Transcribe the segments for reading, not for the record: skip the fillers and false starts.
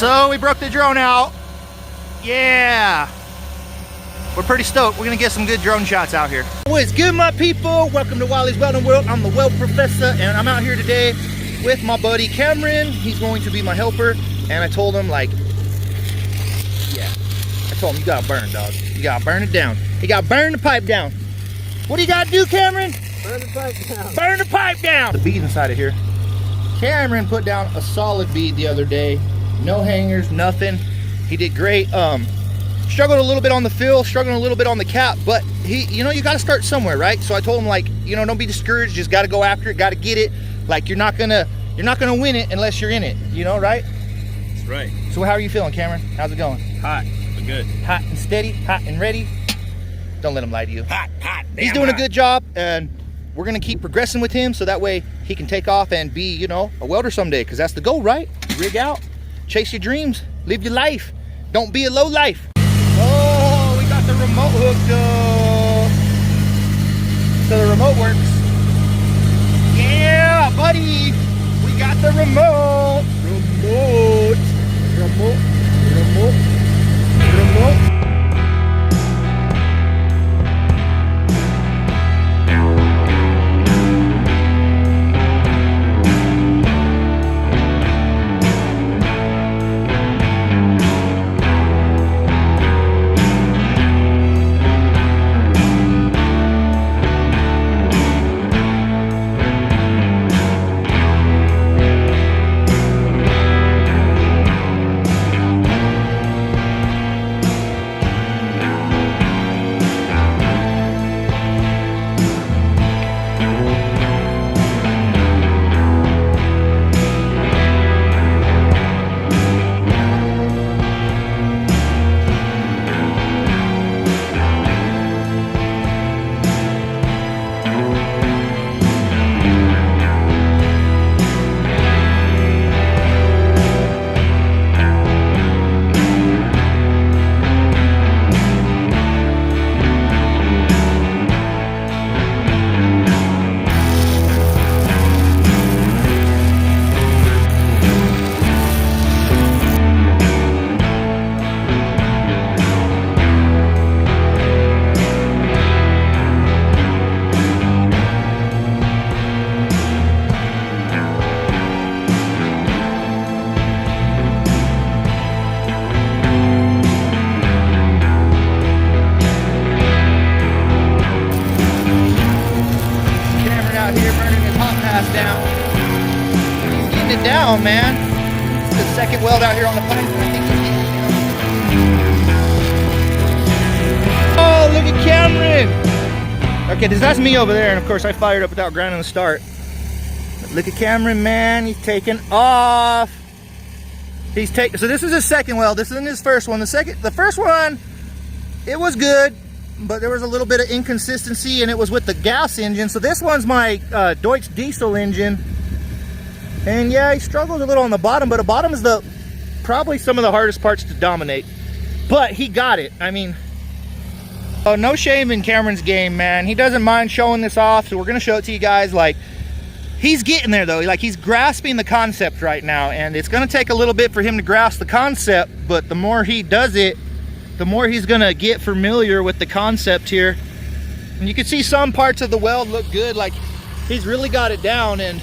So we broke the drone out. Yeah. We're pretty stoked. We're gonna get some good drone shots out here. What's good, my people? Welcome to Wiley's Welding World. I'm the Weld Professor, and I'm out here today with my buddy Cameron. He's going to be my helper, and I told him, like, yeah, I told him, you gotta burn, dog. You gotta burn it down. You gotta burn the pipe down. What do you gotta do, Cameron? Burn the pipe down. Burn the pipe down. The bead inside of here. Cameron put down a solid bead the other day. No hangers, nothing. He did great. Struggled a little bit on the fill, struggling a little bit on the cap, but he, you know, you got to start somewhere, right? So I told him, like, you know, don't be discouraged. Just got to go after it. Got to get it. Like, you're not gonna win it unless you're in it. You know, right? That's right. So how are you feeling, Cameron? How's it going? Hot, but good. Hot and steady, hot and ready. Don't let him lie to you. Hot. He's doing a good job, and we're gonna keep progressing with him so that way he can take off and be, you know, a welder someday. Because that's the goal, right? Rig out, chase your dreams, live your life. Don't be a low life. Oh, we got the remote hooked up. So the remote works. Yeah, buddy. We got the remote. Remote. Down, man. It's the second weld out here on the pipe. Oh, look at Cameron. Okay, that's me over there, and of course I fired up without grinding the start. But look at Cameron, man. He's taking off. So this is his second weld. This isn't his first one. The first one, it was good, but there was a little bit of inconsistency, and it was with the gas engine. So this one's my Deutsch diesel engine. And yeah, he struggled a little on the bottom, but the bottom is probably some of the hardest parts to dominate. But he got it. I mean, oh, no shame in Cameron's game, man. He doesn't mind showing this off, so we're gonna show it to you guys. Like, he's getting there though. Like, he's grasping the concept right now, and it's gonna take a little bit for him to grasp the concept, but the more he does it, the more he's gonna get familiar with the concept here. And you can see some parts of the weld look good. Like, he's really got it down, and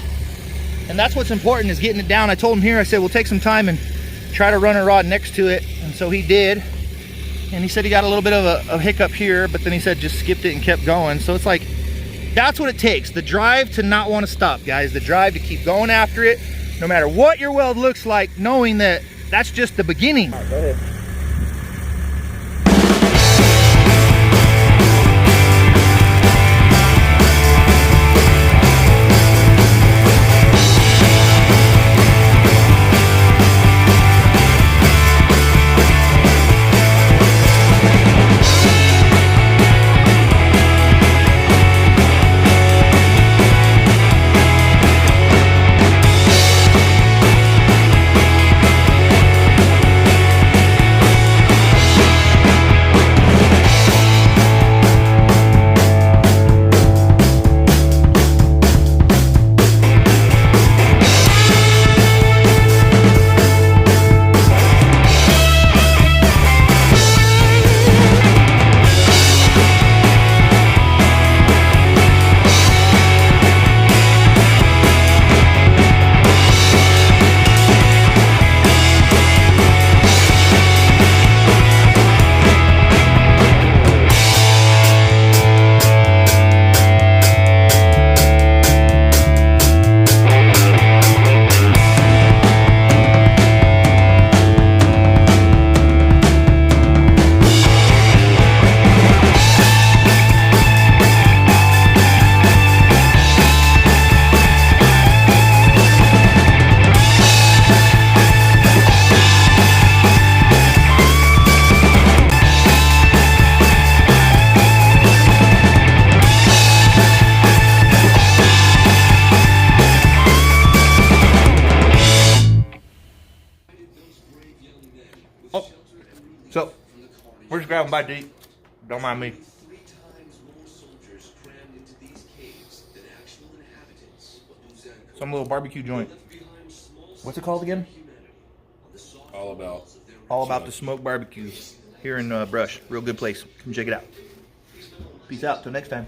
that's what's important, is getting it down. I told him here, I said, we'll take some time and try to run a rod next to it. And so he did. And he said he got a little bit of a hiccup here, but then he said just skipped it and kept going. So it's like, that's what it takes. The drive to not want to stop, guys. The drive to keep going after it, no matter what your weld looks like, knowing that that's just the beginning. All right, go ahead. don't bite deep. Don't mind me. Some little barbecue joint. What's it called again? All about. All About the Smoked Barbecues here in Brush. Real good place. Come check it out. Peace out. Till next time.